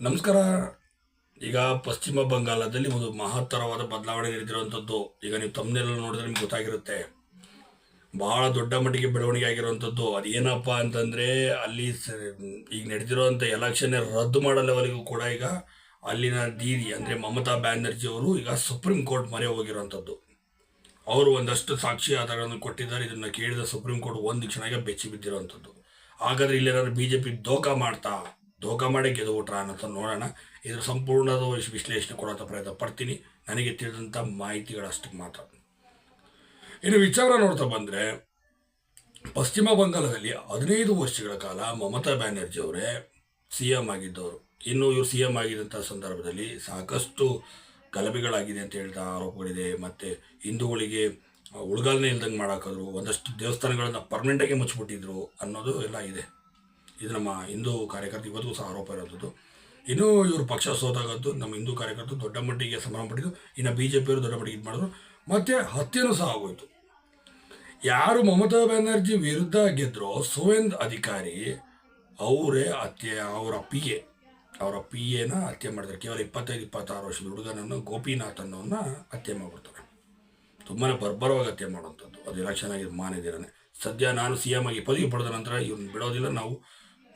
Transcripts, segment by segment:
ನಮಸ್ಕಾರ. ಈಗ ಪಶ್ಚಿಮ ಬಂಗಾಳದಲ್ಲಿ ಒಂದು ಮಹತ್ತರವಾದ ಬದಲಾವಣೆ ನಡೆದಿರುವಂಥದ್ದು. ಈಗ ನೀವು ತಮ್ಮನೆಲ್ಲ ನೋಡಿದ್ರೆ ನಿಮ್ಗೆ ಗೊತ್ತಾಗಿರುತ್ತೆ. ಬಹಳ ದೊಡ್ಡ ಮಟ್ಟಿಗೆ ಬೆಳವಣಿಗೆ ಆಗಿರುವಂಥದ್ದು. ಅದೇನಪ್ಪ ಅಂತಂದರೆ ಅಲ್ಲಿ ಈಗ ನಡೆದಿರುವಂಥ ಎಲೆಕ್ಷನ್ ರದ್ದು ಮಾಡೋ ಲೆವೆಲ್ಗೂ ಕೂಡ ಈಗ ಅಲ್ಲಿನ ದೀದಿ ಅಂದರೆ ಮಮತಾ ಬ್ಯಾನರ್ಜಿ ಅವರು ಈಗ ಸುಪ್ರೀಂ ಕೋರ್ಟ್ ಮೊರೆ ಹೋಗಿರುವಂಥದ್ದು. ಅವರು ಒಂದಷ್ಟು ಸಾಕ್ಷಿ ಆಧಾರಗಳನ್ನು ಕೊಟ್ಟಿದ್ದಾರೆ. ಇದನ್ನು ಕೇಳಿದ ಸುಪ್ರೀಂ ಕೋರ್ಟ್ ಒಂದು ಕ್ಷಣಕ್ಕೆ ಬೆಚ್ಚಿ ಬಿದ್ದಿರುವಂಥದ್ದು. ಹಾಗಾದರೆ ಇಲ್ಲೇನಾದ್ರು BJP ಧೋಕಾ ಮಾಡಿ ಗೆದ್ದುಬಿಟ್ರ ಅನ್ನೋದು ನೋಡೋಣ. ಇದ್ರ ಸಂಪೂರ್ಣದ ವಿಶ್ಲೇಷಣೆ ಕೊಡೋಂಥ ಪ್ರಯತ್ನ ಪಡ್ತೀನಿ, ನನಗೆ ತಿಳಿದಂಥ ಮಾಹಿತಿಗಳಷ್ಟಕ್ಕೆ ಮಾತ್ರ. ಇನ್ನು ವಿಚಾರ ನೋಡ್ತಾ ಬಂದರೆ, ಪಶ್ಚಿಮ ಬಂಗಾಳದಲ್ಲಿ 15 ವರ್ಷಗಳ ಕಾಲ ಮಮತಾ ಬ್ಯಾನರ್ಜಿ ಅವರೇ CM ಆಗಿದ್ದವರು. ಇನ್ನು ಇವರು CM ಆಗಿದ್ದಂಥ ಸಂದರ್ಭದಲ್ಲಿ ಸಾಕಷ್ಟು ಗಲಭೆಗಳಾಗಿದೆ ಅಂತ ಹೇಳ್ತಾ ಆರೋಪಗಳಿದೆ. ಮತ್ತು ಹಿಂದೂಗಳಿಗೆ ಉಳ್ಗಾಲನೆ ಇಲ್ದಂಗೆ ಮಾಡಾಕಿದ್ರು, ಒಂದಷ್ಟು ದೇವಸ್ಥಾನಗಳನ್ನು ಪರ್ಮನೆಂಟಾಗಿ ಮುಚ್ಚಿಬಿಟ್ಟಿದ್ರು ಅನ್ನೋದು ಎಲ್ಲ ಇದೆ. ಇದು ನಮ್ಮ ಹಿಂದೂ ಕಾರ್ಯಕರ್ತ ಇವತ್ತಿಗೂ ಸಹ ಆರೋಪ ಇರೋದು. ಇನ್ನೂ ಇವರು ಪಕ್ಷ ಸೋತಾಗದ್ದು ನಮ್ಮ ಹಿಂದೂ ಕಾರ್ಯಕರ್ತರು ದೊಡ್ಡ ಮಟ್ಟಿಗೆ ಸಂಭ್ರಮ ಪಟ್ಟಿದ್ದು. ಇನ್ನು BJP ಅವರು ದೊಡ್ಡ ಮಟ್ಟಿಗೆ ಇದು ಮಾಡಿದ್ರು. ಮತ್ತು ಹತ್ಯೆನೂ ಸಹ ಆಗೋಯ್ತು. ಯಾರು ಮಮತಾ ಬ್ಯಾನರ್ಜಿ ವಿರುದ್ಧ ಗೆದ್ದರೋ ಸುವೇಂದ್ ಅಧಿಕಾರಿ ಅವರೇ ಅವರ ಪಿ ಎನ ಹತ್ಯೆ ಮಾಡಿದ್ದಾರೆ. ಕೇವಲ 25-26 ವರ್ಷದ ಹುಡುಗನನ್ನು ಗೋಪಿನಾಥ್ ಅನ್ನೋನ್ನ ಹತ್ಯೆ ಮಾಡಿಬಿಡ್ತಾರೆ. ತುಂಬಾ ಬರ್ಬರವಾಗಿ ಹತ್ಯೆ ಮಾಡುವಂಥದ್ದು. ಅದು ಎಲೆಕ್ಷನ್ ಆಗಿದ್ದು ಮಾನಿದಿರನೆ. ಸದ್ಯ ನಾನು CM ಆಗಿ ಪದವಿ ಪಡೆದ ನಂತರ ಇವ್ರನ್ನ ಬಿಡೋದಿಲ್ಲ, ನಾವು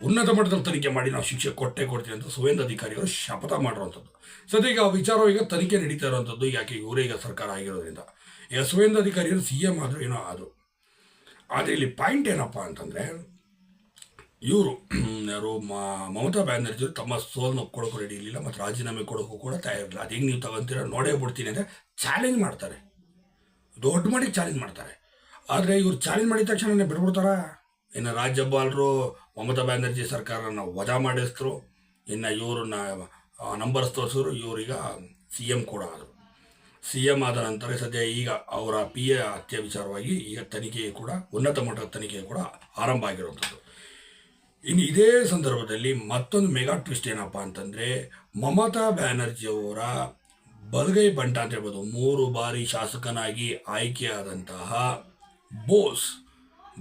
ಉನ್ನತ ಮಟ್ಟದಲ್ಲಿ ತನಿಖೆ ಮಾಡಿ ನಾವು ಶಿಕ್ಷೆ ಕೊಡ್ತೀವಿ ಅಂತ ಸುವೇಂದ್ ಅಧಿಕಾರಿಗಳು ಶಪಥ ಮಾಡಿರುವಂಥದ್ದು. ಸದ್ಯ ಈಗ ಆ ವಿಚಾರ ಈಗ ತನಿಖೆ ನಡೀತಾ ಇರುವಂಥದ್ದು. ಯಾಕೆ ಇವರೇ ಈಗ ಸರ್ಕಾರ ಆಗಿರೋದ್ರಿಂದ ಈಗ ಸುವೇಂದ್ ಅಧಿಕಾರಿಗಳು CM ಆದರೂ ಏನೋ ಆದರು. ಆದರೆ ಇಲ್ಲಿ ಪಾಯಿಂಟ್ ಏನಪ್ಪ ಅಂತಂದರೆ, ಇವರು ಯಾರು ಮಮತಾ ಬ್ಯಾನರ್ಜಿ ತಮ್ಮ ಸೋಲನ್ನು ಒಪ್ಕೊಳ್ಳೋಕೆ ರೆಡಿ ಇರಲಿಲ್ಲ ಮತ್ತು ರಾಜೀನಾಮೆ ಕೊಡೋಕ್ಕೂ ಕೂಡ ತಯಾರಿಲ್ಲ. ಅದು ಹೆಂಗೆ ನೀವು ತಗೊಂತೀರ ನೋಡೇ ಬಿಡ್ತೀನಿ ಅಂದರೆ ಚಾಲೆಂಜ್ ಮಾಡ್ತಾರೆ, ದೊಡ್ಡ ಮಟ್ಟಿಗೆ ಚಾಲೆಂಜ್ ಮಾಡ್ತಾರೆ. ಆದರೆ ಇವ್ರು ಚಾಲೆಂಜ್ ಮಾಡಿದ ತಕ್ಷಣ ಬಿಡ್ಬಿಡ್ತಾರ? ಇನ್ನು ರಾಜ್ಯಪಾಲರು ಮಮತಾ ಬ್ಯಾನರ್ಜಿ ಸರ್ಕಾರನ ವಜಾ ಮಾಡಿಸಿದ್ರು. ಇನ್ನು ಇವ್ರನ್ನ ನಂಬರ್ಸ್ ತೋರಿಸಿದ್ರು. ಇವರೀಗ CM ಕೂಡ ಆದರು. CM ಆದ ನಂತರ ಸದ್ಯ ಈಗ ಅವರ PA ಹತ್ಯೆ ವಿಚಾರವಾಗಿ ಈಗ ತನಿಖೆ ಕೂಡ ಉನ್ನತ ಮಟ್ಟದ ತನಿಖೆ ಕೂಡ ಆರಂಭ ಆಗಿರುವಂಥದ್ದು. ಇನ್ನು ಇದೇ ಸಂದರ್ಭದಲ್ಲಿ ಮತ್ತೊಂದು ಮೆಗಾ ಟ್ವಿಸ್ಟ್ ಏನಪ್ಪ ಅಂತಂದರೆ, ಮಮತಾ ಬ್ಯಾನರ್ಜಿ ಅವರ ಬಲಗೈ ಬಂಟ ಅಂತ ಹೇಳ್ಬೋದು, 3 ಬಾರಿ ಶಾಸಕನಾಗಿ ಆಯ್ಕೆಯಾದಂತಹ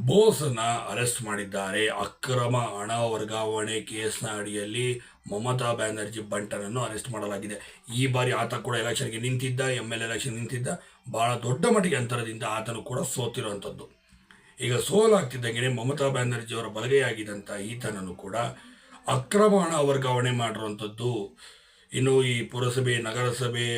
ಬೋಸ್ನ ಅರೆಸ್ಟ್ ಮಾಡಿದ್ದಾರೆ. ಅಕ್ರಮ ಹಣ ವರ್ಗಾವಣೆ ಕೇಸ್ನ ಅಡಿಯಲ್ಲಿ ಮಮತಾ ಬ್ಯಾನರ್ಜಿ ಬಂಟನನ್ನು ಅರೆಸ್ಟ್ ಮಾಡಲಾಗಿದೆ. ಈ ಬಾರಿ ಆತ ಕೂಡ ಎಲೆಕ್ಷನ್ಗೆ ನಿಂತಿದ್ದ, MLA ಎಲೆಕ್ಷನ್ ನಿಂತಿದ್ದ. ಭಾಳ ದೊಡ್ಡ ಮಟ್ಟಿಗೆ ಅಂತರದಿಂದ ಆತನು ಕೂಡ ಸೋತಿರುವಂಥದ್ದು. ಈಗ ಸೋಲಾಗ್ತಿದ್ದಂಗೆ ಮಮತಾ ಬ್ಯಾನರ್ಜಿ ಅವರ ಬಲಗೈಯಾಗಿದ್ದಂಥ ಈತನನ್ನು ಕೂಡ ಅಕ್ರಮ ಹಣ ವರ್ಗಾವಣೆ ಮಾಡಿರುವಂಥದ್ದು. ಇನ್ನು ಈ ಪುರಸಭೆ, ನಗರಸಭೆ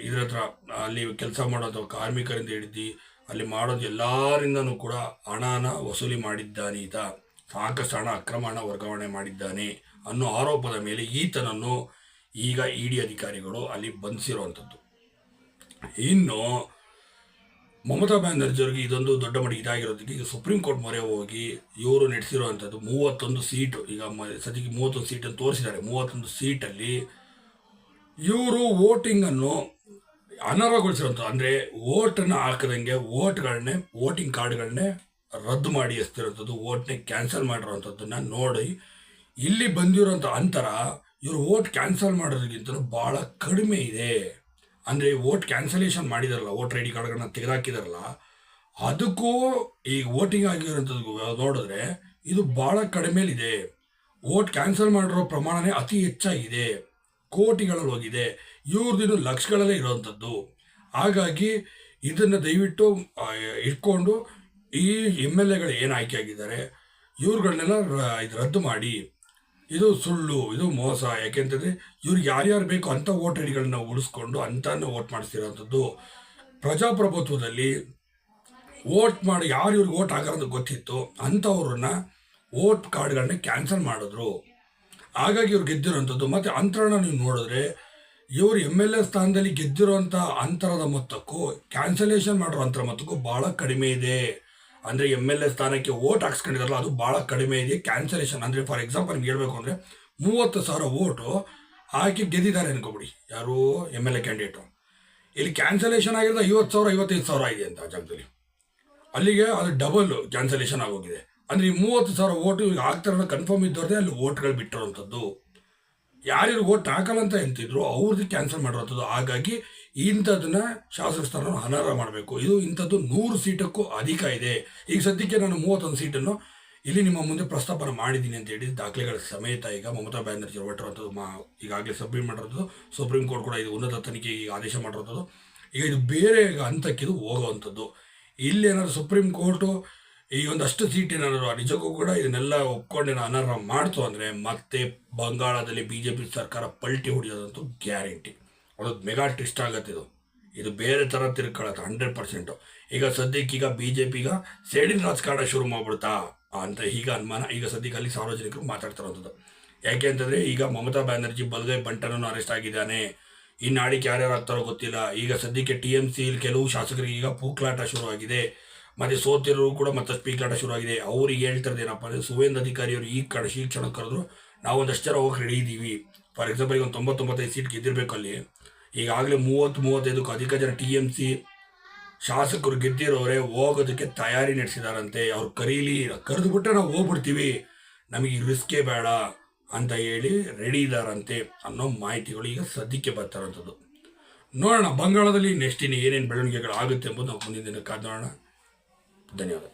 ಇದರ ಹತ್ರ ಅಲ್ಲಿ ಕೆಲಸ ಮಾಡೋಂಥ ಕಾರ್ಮಿಕರಿಂದ ಹಿಡಿದು ಅಲ್ಲಿ ಮಾಡೋದು ಎಲ್ಲರಿಂದನೂ ಕೂಡ ಹಣನ ವಸೂಲಿ ಮಾಡಿದ್ದಾನೆ ಈತ. ಸಾಕಷ್ಟು ಹಣ ಅಕ್ರಮ ಹಣ ವರ್ಗಾವಣೆ ಮಾಡಿದ್ದಾನೆ ಅನ್ನೋ ಆರೋಪದ ಮೇಲೆ ಈತನನ್ನು ಈಗ ED ಅಧಿಕಾರಿಗಳು ಅಲ್ಲಿ ಬಂಧಿಸಿರುವಂಥದ್ದು. ಇನ್ನು ಮಮತಾ ಬ್ಯಾನರ್ಜಿ ಅವರಿಗೆ ಇದೊಂದು ದೊಡ್ಡ ಮಟ್ಟಿಗೆ ಇದಾಗಿರೋದಕ್ಕೆ ಈಗ ಸುಪ್ರೀಂ ಕೋರ್ಟ್ ಮೊರೆ ಹೋಗಿ ಇವರು ನಡೆಸಿರುವಂಥದ್ದು 31 ಸೀಟು. ಈಗ ಸದ್ಯಕ್ಕೆ 31 ಸೀಟನ್ನು ತೋರಿಸಿದ್ದಾರೆ. 31 ಸೀಟಲ್ಲಿ ಇವರು ವೋಟಿಂಗನ್ನು ಅನರ್ಹಗೊಳಿಸಿರುವಂಥ, ಅಂದರೆ ವೋಟನ್ನು ಹಾಕದಂಗೆ ವೋಟಿಂಗ್ ಕಾರ್ಡ್ಗಳನ್ನೇ ರದ್ದು ಮಾಡಿ ಎಸ್ತಿರೋಂಥದ್ದು, ವೋಟ್ನೇ ಕ್ಯಾನ್ಸಲ್ ಮಾಡಿರೋವಂಥದ್ದನ್ನು ನೋಡಿ ಇಲ್ಲಿ ಬಂದಿರೋಂಥ ಅಂತರ ಇವರು ವೋಟ್ ಕ್ಯಾನ್ಸಲ್ ಮಾಡೋದಕ್ಕಿಂತ ಭಾಳ ಕಡಿಮೆ ಇದೆ. ಅಂದರೆ ವೋಟ್ ಕ್ಯಾನ್ಸಲೇಷನ್ ಮಾಡಿದಾರಲ್ಲ, ವೋಟರ್ ID ಕಾರ್ಡ್ಗಳನ್ನ ತೆಗೆದಾಕಿದಾರಲ್ಲ, ಅದಕ್ಕೂ ಈಗ ವೋಟಿಂಗ್ ಆಗಿರೋಂಥದ್ದು ನೋಡಿದ್ರೆ ಇದು ಭಾಳ ಕಡಿಮೆಲಿದೆ. ವೋಟ್ ಕ್ಯಾನ್ಸಲ್ ಮಾಡಿರೋ ಪ್ರಮಾಣನೇ ಅತಿ ಹೆಚ್ಚಾಗಿದೆ, ಕೋಟಿಗಳಲ್ಲಿ ಹೋಗಿದೆ. ಇವ್ರದ್ದು ಲಕ್ಷಗಳಲ್ಲೇ ಇರೋವಂಥದ್ದು. ಹಾಗಾಗಿ ಇದನ್ನು ದಯವಿಟ್ಟು ಇಟ್ಕೊಂಡು ಈ MLAಗಳು ಏನು ಆಯ್ಕೆ ಆಗಿದ್ದಾರೆ ಇವ್ರುಗಳನ್ನೆಲ್ಲ ಇದು ರದ್ದು ಮಾಡಿ. ಇದು ಸುಳ್ಳು, ಇದು ಮೋಸ. ಯಾಕೆಂತಂದರೆ ಇವ್ರಿಗೆ ಯಾರ್ಯಾರು ಬೇಕೋ ಅಂಥ ವೋಟರ್ ಐಡಿಗಳನ್ನ ಉಳಿಸ್ಕೊಂಡು ಅಂಥನ್ನೇ ವೋಟ್ ಮಾಡಿಸ್ತಿರೋವಂಥದ್ದು. ಪ್ರಜಾಪ್ರಭುತ್ವದಲ್ಲಿ ವೋಟ್ ಮಾಡಿ ಯಾರು ಇವ್ರಿಗೆ ವೋಟ್ ಆಗೋದು ಗೊತ್ತಿತ್ತು ಅಂಥವ್ರನ್ನ ವೋಟ್ ಕಾರ್ಡ್ಗಳನ್ನ ಕ್ಯಾನ್ಸಲ್ ಮಾಡಿದ್ರು. ಹಾಗಾಗಿ ಇವ್ರು ಗೆದ್ದಿರೋವಂಥದ್ದು. ಮತ್ತು ಅಂತರನ ನೀವು ನೋಡಿದ್ರೆ ಇವರು MLA ಸ್ಥಾನದಲ್ಲಿ ಗೆದ್ದಿರುವಂಥ ಅಂತರದ ಮೊತ್ತಕ್ಕೂ ಕ್ಯಾನ್ಸಲೇಷನ್ ಮಾಡಿರೋ ಅಂತರ ಮೊತ್ತಕ್ಕೂ ಭಾಳ ಕಡಿಮೆ ಇದೆ. ಅಂದರೆ MLA ಸ್ಥಾನಕ್ಕೆ ವೋಟ್ ಹಾಕ್ಸ್ಕೊಂಡಿದಾರಲ್ಲ ಅದು ಭಾಳ ಕಡಿಮೆ ಇದೆ. ಕ್ಯಾನ್ಸಲೇಷನ್ ಅಂದರೆ ಫಾರ್ ಎಕ್ಸಾಂಪಲ್ ನಿಮ್ಗೆ ಹೇಳಬೇಕು ಅಂದರೆ 30,000 ವೋಟು ಹಾಕಿ ಗೆದ್ದಿದ್ದಾರೆ ಅನ್ಕೊಬಿಡಿ ಯಾರು MLA ಕ್ಯಾಂಡಿಡೇಟು. ಇಲ್ಲಿ ಕ್ಯಾನ್ಸಲೇಷನ್ ಆಗಿರೋದು 50,000 55,000 ಇದೆ ಅಂತ ಜಾಗದಲ್ಲಿ. ಅಲ್ಲಿಗೆ ಅದು ಡಬಲ್ ಕ್ಯಾನ್ಸಲೇಷನ್ ಆಗೋಗಿದೆ. ಅಂದರೆ ಈ 30,000 ವೋಟು ಇವಾಗ ಆಗ್ತಾರ ಕನ್ಫರ್ಮ್ ಇದ್ದವ್ರದೇ ಅಲ್ಲಿ ವೋಟ್ಗಳು ಬಿಟ್ಟಿರೋವಂಥದ್ದು. ಯಾರ್ಯಾರು ವೋಟ್ ಹಾಕಲ್ಲ ಅಂತ ಎಂತಿದ್ರು ಅವ್ರದ್ದು ಕ್ಯಾನ್ಸಲ್ ಮಾಡಿರೋಂಥದ್ದು. ಹಾಗಾಗಿ ಇಂಥದನ್ನ ಶಾಸಕ ಸ್ಥಾನವನ್ನು ಅನರ್ಹ ಮಾಡಬೇಕು. ಇದು ಇಂಥದ್ದು 100 ಸೀಟಕ್ಕೂ ಅಧಿಕ ಇದೆ. ಈಗ ಸದ್ಯಕ್ಕೆ ನಾನು 31 ಸೀಟನ್ನು ಇಲ್ಲಿ ನಿಮ್ಮ ಮುಂದೆ ಪ್ರಸ್ತಾಪನ ಮಾಡಿದ್ದೀನಿ ಅಂತ ಹೇಳಿ ದಾಖಲೆಗಳ ಸಮೇತ ಈಗ ಮಮತಾ ಬ್ಯಾನರ್ಜಿ ಹೊರಟಿರೋಂಥದ್ದು ಈಗಾಗಲೇ ಸಬ್ಮಿಟ್ ಮಾಡಿರೋದು. ಸುಪ್ರೀಂ ಕೋರ್ಟ್ ಕೂಡ ಇದು ಉನ್ನತ ತನಿಖೆಗೆ ಈಗ ಆದೇಶ ಮಾಡಿರೋದು. ಈಗ ಇದು ಬೇರೆ ಹಂತಕ್ಕೆ ಇದು ಹೋಗುವಂಥದ್ದು. ಇಲ್ಲಿ ಏನಾದ್ರು ಸುಪ್ರೀಂ ಕೋರ್ಟು ಈ ಒಂದಷ್ಟು ಸೀಟ್ ಏನಾದ್ರು ನಿಜಕ್ಕೂ ಕೂಡ ಇದನ್ನೆಲ್ಲ ಒಪ್ಕೊಂಡು ಅನರ್ಹ ಮಾಡ್ತು ಅಂದರೆ ಮತ್ತೆ ಬಂಗಾಳದಲ್ಲಿ BJP ಸರ್ಕಾರ ಪಲ್ಟಿ ಹೊಡೆಯೋದಂತೂ ಗ್ಯಾರಂಟಿ. ಅದು ಮೆಗಾ ಟ್ವಿಸ್ಟ್ ಆಗತ್ತೆ. ಇದು ಬೇರೆ ಥರ ತಿರ್ಕೊಳ್ಳುತ್ತೆ 100%. ಈಗ ಸದ್ಯಕ್ಕೀಗ BJP ಈಗ ಸೇಡಿನ ರಾಜಕಾರಣ ಶುರು ಮಾಡ್ಬಿಡ್ತಾ ಅಂತ ಈಗ ಅನುಮಾನ. ಈಗ ಸದ್ಯಕ್ಕೆ ಅಲ್ಲಿ ಸಾರ್ವಜನಿಕರು ಮಾತಾಡ್ತಿರೋಂಥದ್ದು. ಯಾಕೆ ಅಂತಂದರೆ ಈಗ ಮಮತಾ ಬ್ಯಾನರ್ಜಿ ಬಲಗೈ ಬಂಟನನ್ನು ಅರೆಸ್ಟ್ ಆಗಿದ್ದಾನೆ. ಈ ನಾಡಿಗೆ ಯಾರ್ಯಾರು ಆಗ್ತಾರೋ ಗೊತ್ತಿಲ್ಲ. ಈಗ ಸದ್ಯಕ್ಕೆ TMC ಕೆಲವು ಶಾಸಕರಿಗೆ ಈಗ ಪೂಕ್ಲಾಟ ಶುರುವಾಗಿದೆ. ಮತ್ತು ಸೋತಿರೋರು ಕೂಡ ಮತ್ತಷ್ಟು ಪೀಕ್ಲಾಟ ಶುರುವಾಗಿದೆ. ಅವ್ರಿಗೆ ಹೇಳ್ತಿರೋದು ಏನಪ್ಪ ಅಂದರೆ, ಸುವೇಂದ್ರ ಅಧಿಕಾರಿ ಅವರು ಈ ಕ್ಷಣಕ್ಕೆ ಕರೆದ್ರು ನಾವು ಒಂದಷ್ಟು ಜನ ಹೋಗಿ ರೆಡಿ ಇದ್ದೀವಿ. ಫಾರ್ ಎಕ್ಸಾಂಪಲ್ ಈಗ ಒಂದು 90-95 ಸೀಟ್ ಗೆದ್ದಿರಬೇಕು. ಅಲ್ಲಿ ಈಗಾಗಲೇ 30-35ಕ್ಕೂ ಅಧಿಕ ಜನ TMC ಶಾಸಕರು ಗೆದ್ದಿರೋರೆ ಹೋಗೋದಕ್ಕೆ ತಯಾರಿ ನಡೆಸಿದಾರಂತೆ. ಅವ್ರು ಕರೆದು ಬಿಟ್ಟರೆ ನಾವು ಹೋಗ್ಬಿಡ್ತೀವಿ, ನಮಗೆ ರಿಸ್ಕೇ ಬೇಡ ಅಂತ ಹೇಳಿ ರೆಡಿ ಇದ್ದಾರಂತೆ ಅನ್ನೋ ಮಾಹಿತಿಗಳು ಈಗ ಸದ್ಯಕ್ಕೆ ಬರ್ತಾರಂಥದ್ದು. ನೋಡೋಣ ಬಂಗಾಳದಲ್ಲಿ ನೆಕ್ಸ್ಟ್ ಇನ್ನು ಏನೇನು ಬೆಳವಣಿಗೆಗಳಾಗುತ್ತೆ ಎಂಬುದು ನಾವು ಮುಂದಿನ ದಿನ ಕಾದ್ ನೋಡೋಣ. ಧನ್ಯವಾದ.